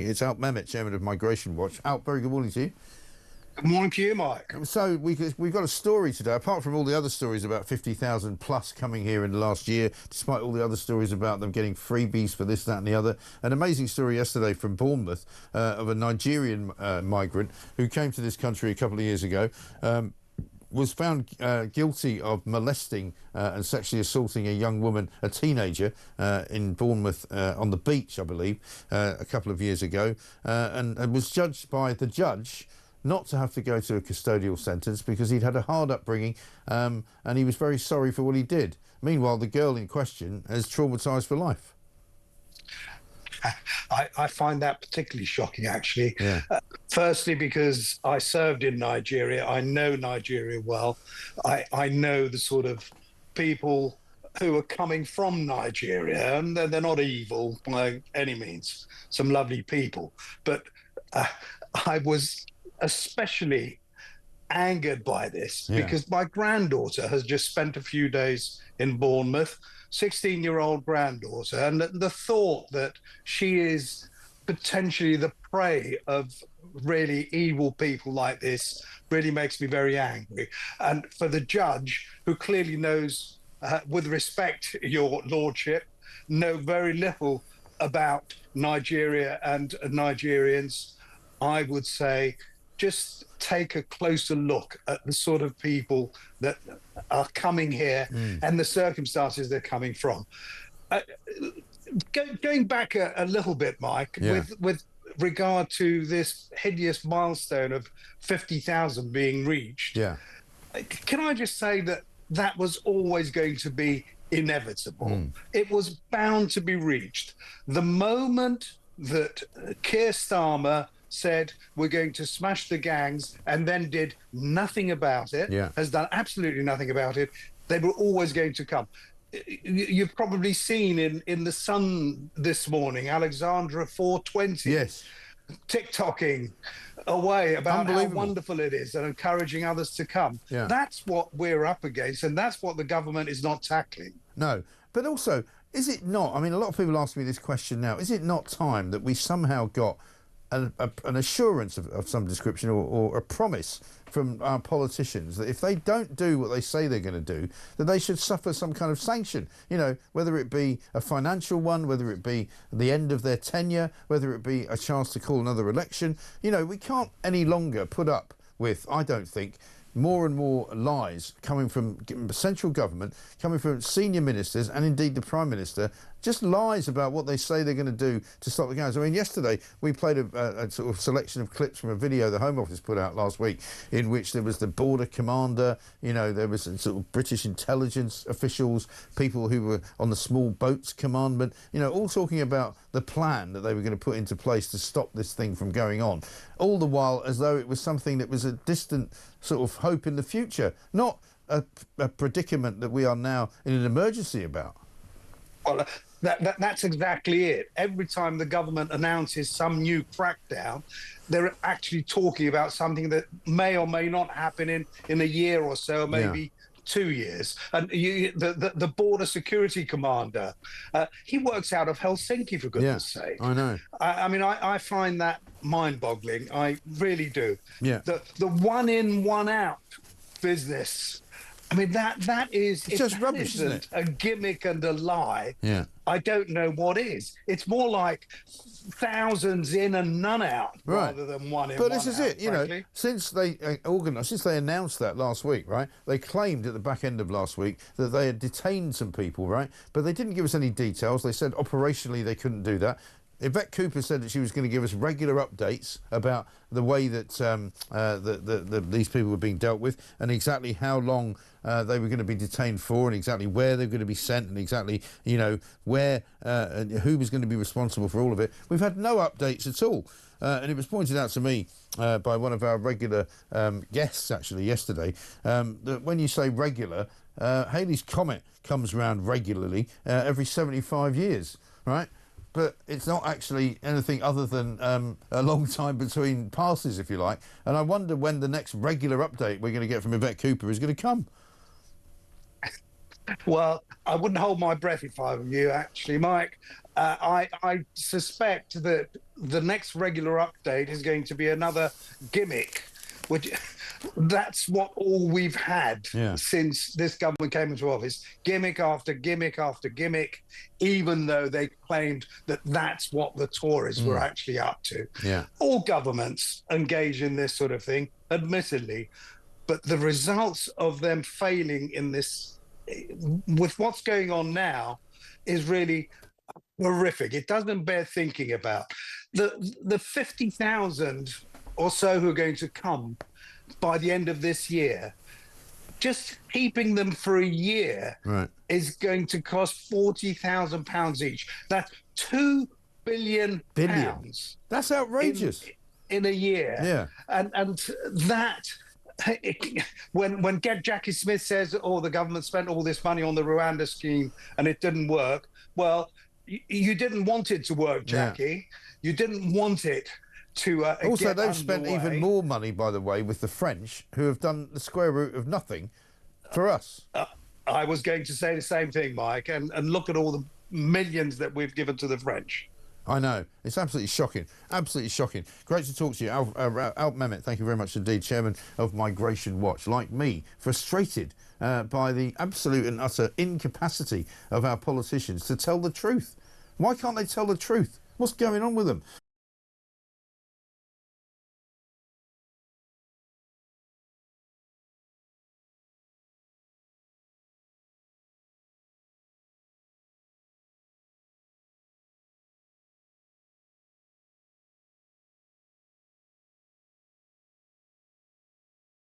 It's Alp Mehmet, Chairman of Migration Watch. Alp, very good morning to you. Good morning to you, Mike. So we've got a story today, apart from all the other stories about 50,000 plus coming here in the last year, despite all the other stories about them getting freebies for this, that and the other. An amazing story yesterday from Bournemouth of a Nigerian migrant who came to this country a couple of years ago, was found guilty of molesting and sexually assaulting a young woman, a teenager, in Bournemouth on the beach, I believe, a couple of years ago, and was judged by the judge not to have to go to a custodial sentence because he'd had a hard upbringing, and he was very sorry for what he did. Meanwhile, the girl in question is traumatised for life. I find that particularly shocking, actually. Yeah. Firstly, because I served in Nigeria. I know Nigeria well. I know the sort of people who are coming from Nigeria, and they're not evil by any means. Some lovely people. But I was especially angered by this because my granddaughter has just spent a few days in Bournemouth, 16-year-old granddaughter, and the thought that she is potentially the prey of really evil people like this really makes me very angry. And for the judge, who clearly knows, with respect, your lordship, know very little about Nigeria and Nigerians, I would say just take a closer look at the sort of people that are coming here and the circumstances they're coming from. Going back a little bit, Mike, with regard to this hideous milestone of 50,000 being reached, can I just say that that was always going to be inevitable? It was bound to be reached. The moment that Keir Starmer said we're going to smash the gangs and then did nothing about it, has done absolutely nothing about it, they were always going to come. You've probably seen in the Sun this morning, Alexandra 420 TikToking away about how wonderful it is and encouraging others to come. That's what we're up against, and that's what the government is not tackling. No, but also, is it not, I mean, a lot of people ask me this question now, is it not time that we somehow got an assurance of some description or a promise from our politicians that if they don't do what they say they're going to do, that they should suffer some kind of sanction, you know, whether it be a financial one, whether it be the end of their tenure, whether it be a chance to call another election. You know, we can't any longer put up with, I don't think, more and more lies coming from central government, coming from senior ministers and indeed the Prime Minister, just lies about what they say they're going to do to stop the gangs. I mean, yesterday we played a sort of selection of clips from a video the Home Office put out last week in which there was the border commander, you know, there was sort of British intelligence officials, people who were on the small boats commandment, you know, all talking about the plan that they were going to put into place to stop this thing from going on, all the while as though it was something that was a distant sort of hope in the future, not a predicament that we are now in an emergency about. Well, that's exactly it. Every time the government announces some new crackdown, they're actually talking about something that may or may not happen in a year or so, maybe 2 years. And the border security commander, he works out of Helsinki, for goodness sake. I know. I mean, I find that mind-boggling. I really do. The one in, one out business. I mean, that is just rubbish, isn't it? A gimmick and a lie. I don't know what is. It's more like thousands in and none out rather than one in, but one this is out, it, you know, since they since they announced that last week, right? They claimed at the back end of last week that they had detained some people, right? But they didn't give us any details. They said operationally they couldn't do that. Yvette Cooper said that she was going to give us regular updates about the way that these people were being dealt with and exactly how long they were going to be detained for and exactly where they were going to be sent and exactly, you know, where and who was going to be responsible for all of it. We've had no updates at all. And it was pointed out to me by one of our regular guests, actually, yesterday, that when you say regular, Halley's Comet comes around regularly every 75 years, right? But it's not actually anything other than a long time between passes, if you like. And I wonder when the next regular update we're going to get from Yvette Cooper is going to come. Well, I wouldn't hold my breath if I were you, actually, Mike. I suspect that the next regular update is going to be another gimmick, which that's what all we've had Yeah. since this government came into office. Gimmick after gimmick after gimmick, even though they claimed that that's what the Tories were actually up to. Yeah. All governments engage in this sort of thing, admittedly, but the results of them failing in this, with what's going on now, is really horrific. It doesn't bear thinking about. The 50,000 or so who are going to come by the end of this year, just keeping them for a year is going to cost £40,000 each. That's £2 billion. That's outrageous. In a year. Yeah. And that, when Jackie Smith says, oh, the government spent all this money on the Rwanda scheme and it didn't work, well, you didn't want it to work, Jackie. You didn't want it to also, they've spent even more money, by the way, with the French, who have done the square root of nothing for us. I was going to say the same thing, Mike, and look at all the millions that we've given to the French. I know. It's absolutely shocking. Absolutely shocking. Great to talk to you. Mehmet, thank you very much indeed, Chairman of Migration Watch. Like me, frustrated by the absolute and utter incapacity of our politicians to tell the truth. Why can't they tell the truth? What's going on with them?